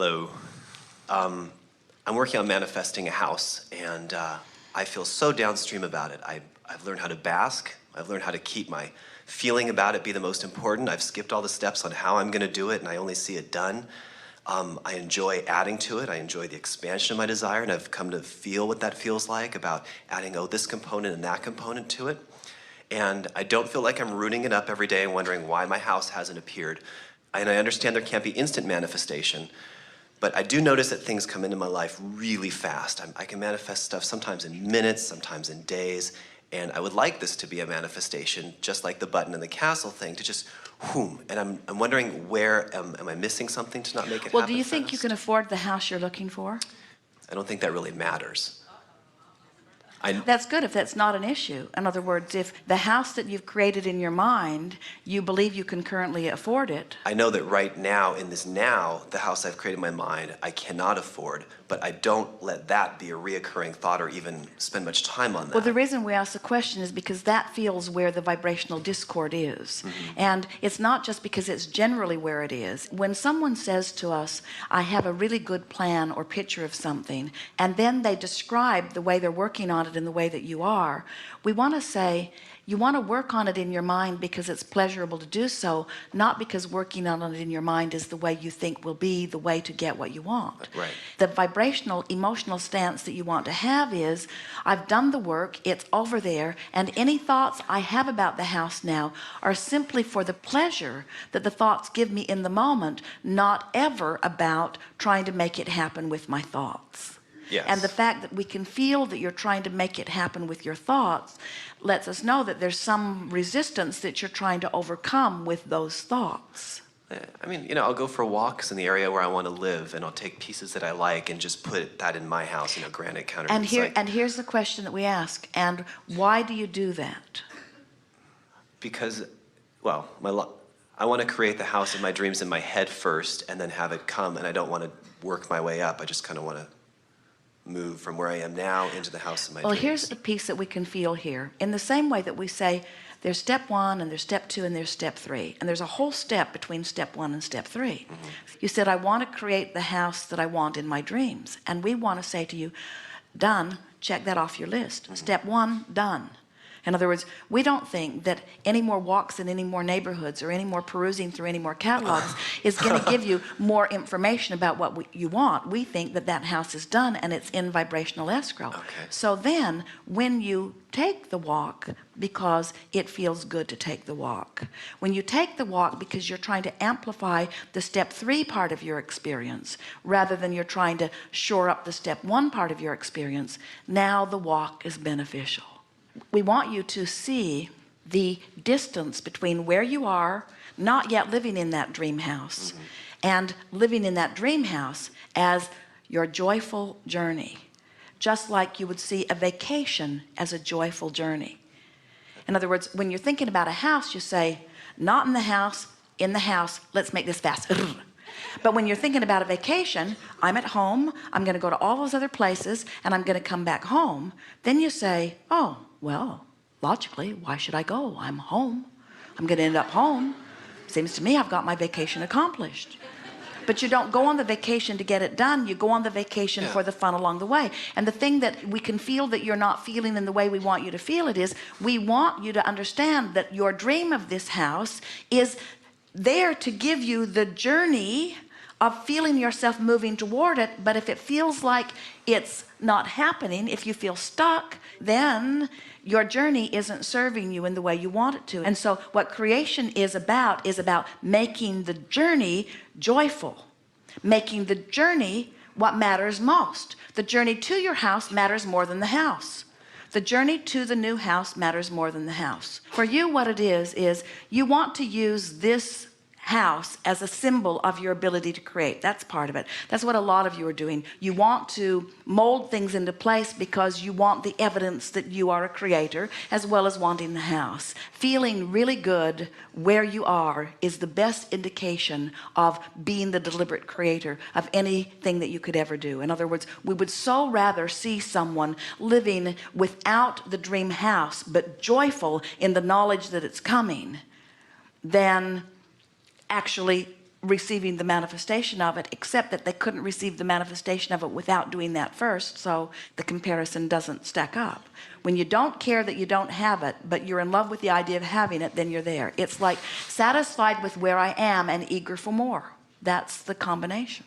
Hello. I'm working on manifesting a house, and I feel so downstream about it. I've learned how to bask. I've learned how to keep my feeling about it be the most important. I've skipped all the steps on how I'm going to do it, and I only see it done. I enjoy adding to it. I enjoy the expansion of my desire, and I've come to feel what that feels like about adding, this component and that component to it. And I don't feel like I'm rooting it up every day and wondering why my house hasn't appeared. And I understand there can't be instant manifestation, but I do notice that things come into my life really fast. I can manifest stuff sometimes in minutes, sometimes in days, and I would like this to be a manifestation, just like the button in the castle thing, to just whoom. And I'm wondering where, am I missing something to not make it happen? Well, do you think you can afford the house you're looking for? I don't think that really matters. That's good if that's not an issue. In other words, if the house that you've created in your mind, you believe you can currently afford it. I know that right now, in this now, the house I've created in my mind, I cannot afford, but I don't let that be a reoccurring thought or even spend much time on that. Well, the reason we ask the question is because that feels where the vibrational discord is. And it's not just because it's generally where it is. When someone says to us, I have a really good plan or picture of something, and then they describe the way they're working on it in the way that you are, we want to say, you want to work on it in your mind because it's pleasurable to do so, not because working on it in your mind is the way you think will be the way to get what you want. Right. The vibrational, emotional stance that you want to have is, I've done the work, it's over there, and any thoughts I have about the house now are simply for the pleasure that the thoughts give me in the moment, not ever about trying to make it happen with my thoughts. Yes. And the fact that we can feel that you're trying to make it happen with your thoughts lets us know that there's some resistance that you're trying to overcome with those thoughts. I mean, I'll go for walks in the area where I want to live, and I'll take pieces that I like and just put that in my house, granite counter. And here's the question that we ask, and why do you do that? Because, well, I want to create the house of my dreams in my head first and then have it come, and I don't want to work my way up. I just kind of want to move from where I am now into the house of my dreams. Well, here's the piece that we can feel here. In the same way that we say there's step 1 and there's step 2 and there's step 3, and there's a whole step between step 1 and step 3. You said, I want to create the house that I want in my dreams, and we want to say to you, done, check that off your list. Step 1, done. In other words, we don't think that any more walks in any more neighborhoods or any more perusing through any more catalogs is going to give you more information about what you want. We think that that house is done and it's in vibrational escrow. Okay. So then when you take the walk because it feels good to take the walk, when you take the walk because you're trying to amplify the step 3 part of your experience rather than you're trying to shore up the step 1 part of your experience, now the walk is beneficial. We want you to see the distance between where you are, not yet living in that dream house, and living in that dream house as your joyful journey, just like you would see a vacation as a joyful journey. In other words, when you're thinking about a house, you say, not in the house, let's make this fast. But when you're thinking about a vacation, I'm at home, I'm going to go to all those other places, and I'm going to come back home. Then you say, oh, well, logically, why should I go? I'm home. I'm going to end up home. Seems to me I've got my vacation accomplished. But you don't go on the vacation to get it done. You go on the vacation for the fun along the way. And the thing that we can feel that you're not feeling in the way we want you to feel it is, we want you to understand that your dream of this house is there to give you the journey of feeling yourself moving toward it. But if it feels like it's not happening, if you feel stuck, then your journey isn't serving you in the way you want it to. And so what creation is about making the journey joyful, making the journey what matters most. The journey to your house matters more than the house. The journey to the new house matters more than the house. For you, what it is you want to use this house as a symbol of your ability to create. That's part of it. That's what a lot of you are doing. You want to mold things into place because you want the evidence that you are a creator, as well as wanting the house. Feeling really good where you are is the best indication of being the deliberate creator of anything that you could ever do. In other words, we would so rather see someone living without the dream house but joyful in the knowledge that it's coming than actually receiving the manifestation of it, except that they couldn't receive the manifestation of it without doing that first, so the comparison doesn't stack up. When you don't care that you don't have it, but you're in love with the idea of having it, then you're there. It's like satisfied with where I am and eager for more. That's the combination.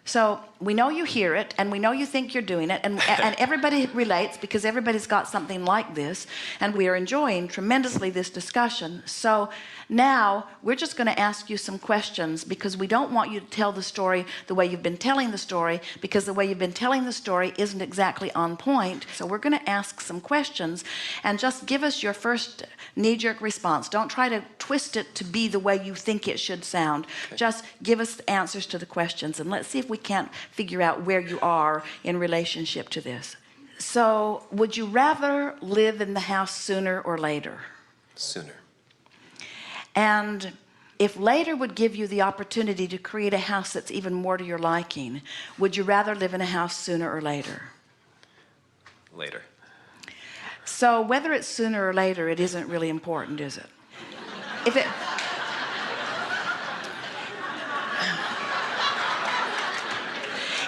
So we know you hear it, and we know you think you're doing it, and everybody relates because everybody's got something like this, and we are enjoying tremendously this discussion. So now we're just going to ask you some questions, because we don't want you to tell the story the way you've been telling the story, because the way you've been telling the story isn't exactly on point. So we're going to ask some questions, and just give us your first knee-jerk response. Don't try to twist it to be the way you think it should sound. Okay. Just give us the answers to the questions, and let's see if we can't figure out where you are in relationship to this. So, would you rather live in the house sooner or later? Sooner. And if later would give you the opportunity to create a house that's even more to your liking, would you rather live in a house sooner or later? Later. So whether it's sooner or later, it isn't really important, is it?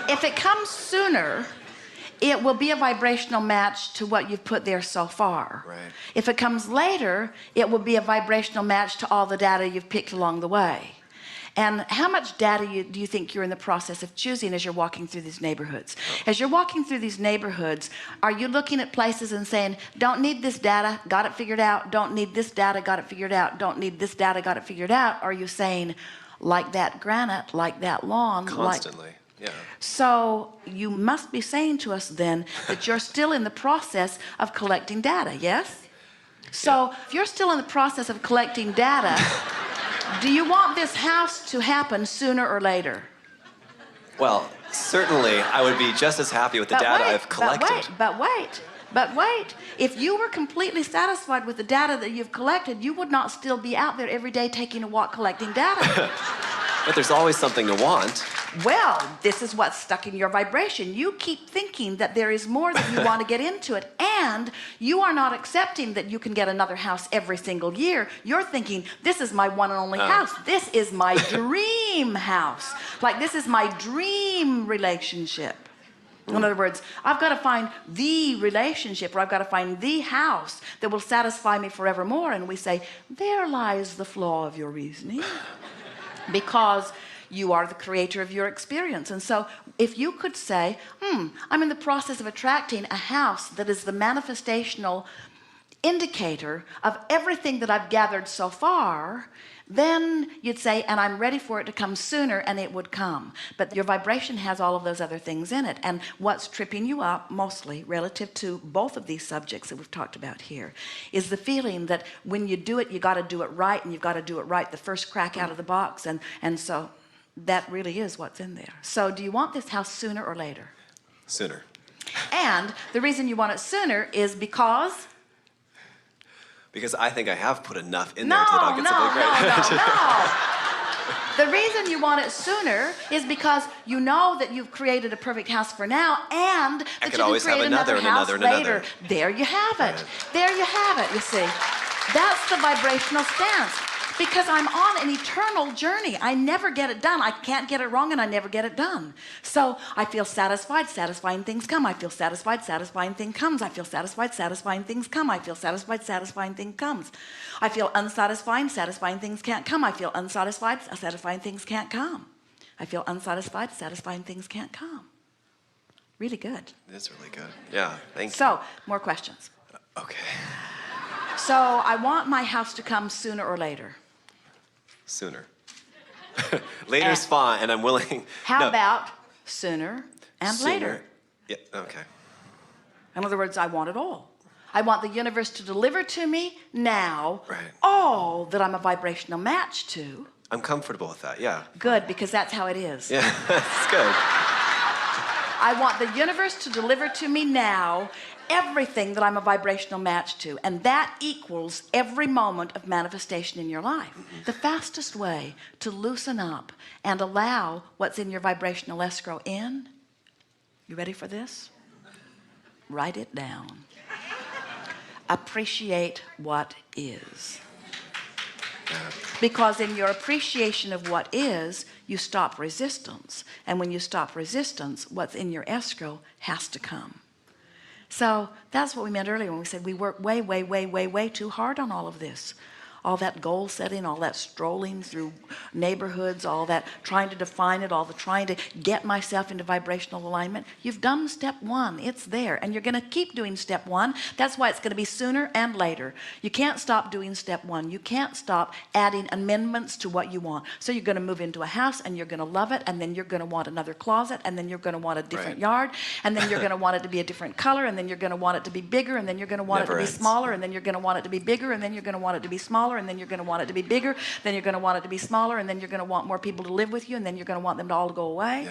If it comes sooner, it will be a vibrational match to what you've put there so far. Right. If it comes later, it will be a vibrational match to all the data you've picked along the way. And how much data do you think you're in the process of choosing as you're walking through these neighborhoods? As you're walking through these neighborhoods, are you looking at places and saying, don't need this data, got it figured out, don't need this data, got it figured out, don't need this data, got it figured out? Or are you saying, like that granite, like that lawn? Constantly, yeah. So you must be saying to us then that you're still in the process of collecting data, yes? So if you're still in the process of collecting data, do you want this house to happen sooner or later? Well, certainly I would be just as happy with the data I've collected. But wait. If you were completely satisfied with the data that you've collected, you would not still be out there every day taking a walk collecting data. But there's always something to want. Well, this is what's stuck in your vibration. You keep thinking that there is more that you want to get into it, and you are not accepting that you can get another house every single year. You're thinking, this is my one and only house. This is my dream house. Like, this is my dream relationship. In other words, I've got to find the relationship, or I've got to find the house that will satisfy me forevermore. And we say, there lies the flaw of your reasoning. Because you are the creator of your experience. And so if you could say, I'm in the process of attracting a house that is the manifestational indicator of everything that I've gathered so far, then you'd say, and I'm ready for it to come sooner, and it would come. But your vibration has all of those other things in it. And what's tripping you up mostly relative to both of these subjects that we've talked about here is the feeling that when you do it, you got to do it right, and you've got to do it right the first crack out of the box. And so that really is what's in there. So do you want this house sooner or later? Sooner. And the reason you want it sooner is because I think I have put enough in there that I'll get something great. No. The reason you want it sooner is because you know that you've created a perfect house for now, and that you can create another house later. There you have it. There you have it, you see. That's the vibrational stance. Because I'm on an eternal journey. I never get it done. I can't get it wrong, and I never get it done. So I feel satisfied, satisfying things come. I feel satisfied, satisfying thing comes. I feel satisfied, satisfying things come. I feel satisfied, satisfying thing comes. I feel unsatisfying, satisfying things can't come. I feel unsatisfied, satisfying things can't come. I feel unsatisfied, satisfying things can't come. Really good. It's really good. Yeah, thank you. So, more questions. Okay. So I want my house to come sooner or later. Sooner. Later's fine, and I'm willing. How about sooner and later? Yeah, okay. In other words, I want it all. I want the universe to deliver to me now all that I'm a vibrational match to. I'm comfortable with that, yeah. Good, because that's how it is. Yeah, that's good. I want the universe to deliver to me now everything that I'm a vibrational match to, and that equals every moment of manifestation in your life. The fastest way to loosen up and allow what's in your vibrational escrow in, you ready for this? Write it down. Appreciate what is. Because in your appreciation of what is, you stop resistance. And when you stop resistance, what's in your escrow has to come. So that's what we meant earlier when we said we work way, way, way, way, way too hard on all of this. All that goal setting, all that strolling through neighborhoods, all that trying to define it, all the trying to get myself into vibrational alignment. You've done step one. It's there. And you're going to keep doing step one. That's why it's going to be sooner and later. You can't stop doing step one. You can't stop adding amendments to what you want. So you're going to move into a house and you're going to love it. And then you're going to want another closet. And then you're going to want a different yard. And then you're going to want it to be a different color. And then you're going to want it to be bigger. And then you're going to want it to be smaller. And then you're going to want it to be bigger. And then you're going to want it to be smaller. And then you're going to want it to be bigger, then you're going to want it to be smaller, and then you're going to want more people to live with you, and then you're going to want them to all go away,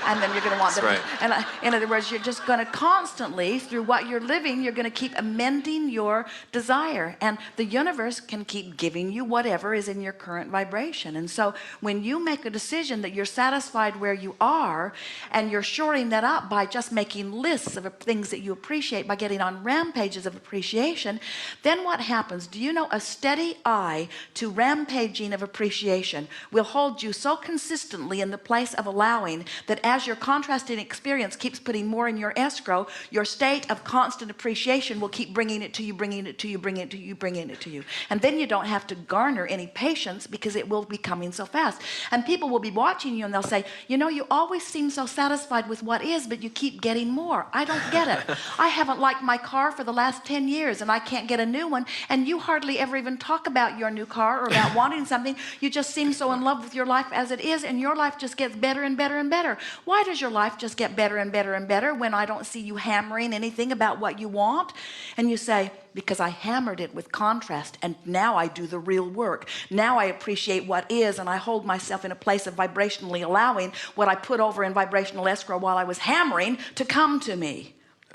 and then you're going to want them and in other words, you're just going to constantly, through what you're living, you're going to keep amending your desire, and the universe can keep giving you whatever is in your current vibration. And so when you make a decision that you're satisfied where you are, and you're shoring that up by just making lists of things that you appreciate, by getting on rampages of appreciation, then what happens? Do you know a steady eye to rampaging of appreciation will hold you so consistently in the place of allowing that as your contrasting experience keeps putting more in your escrow, your state of constant appreciation will keep bringing it to you, bringing it to you, bringing it to you, bringing it to you. And then you don't have to garner any patience because it will be coming so fast. And people will be watching you and they'll say, you know, you always seem so satisfied with what is, but you keep getting more. I don't get it. I haven't liked my car for the last 10 years and I can't get a new one. And you hardly ever even talk about your new car or about wanting something. You just seem so in love with your life as it is, and your life just gets better and better and better. Why does your life just get better and better and better when I don't see you hammering anything about what you want? And you say, because I hammered it with contrast, and now I do the real work. Now I appreciate what is, and I hold myself in a place of vibrationally allowing what I put over in vibrational escrow while I was hammering to come to me.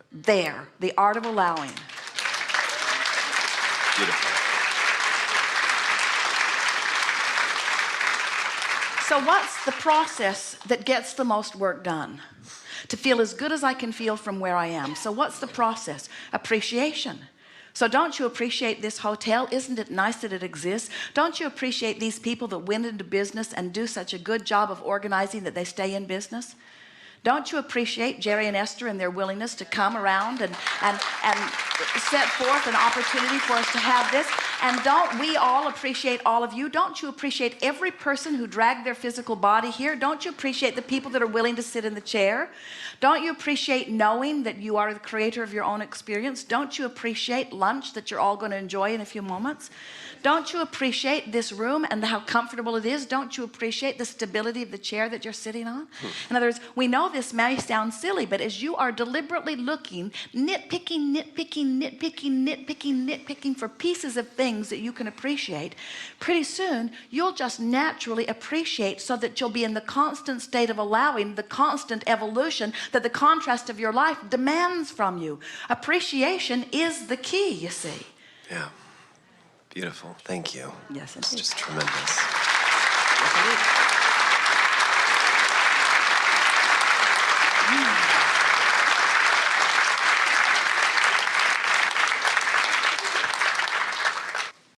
There, the art of allowing. Beautiful. So what's the process that gets the most work done? To feel as good as I can feel from where I am. So what's the process? Appreciation. So don't you appreciate this hotel? Isn't it nice that it exists? Don't you appreciate these people that went into business and do such a good job of organizing that they stay in business? Don't you appreciate Jerry and Esther and their willingness to come around and set forth an opportunity for us to have this? And don't we all appreciate all of you? Don't you appreciate every person who dragged their physical body here? Don't you appreciate the people that are willing to sit in the chair? Don't you appreciate knowing that you are the creator of your own experience? Don't you appreciate lunch that you're all going to enjoy in a few moments? Don't you appreciate this room and how comfortable it is? Don't you appreciate the stability of the chair that you're sitting on? In other words, we know this may sound silly, but as you are deliberately looking, nitpicking for pieces of things that you can appreciate, pretty soon you'll just naturally appreciate, so that you'll be in the constant state of allowing the constant evolution that the contrast of your life demands from you. Appreciation is the key, you see. Yeah. Beautiful. Thank you. Yes, it's just tremendous. Yes, it is.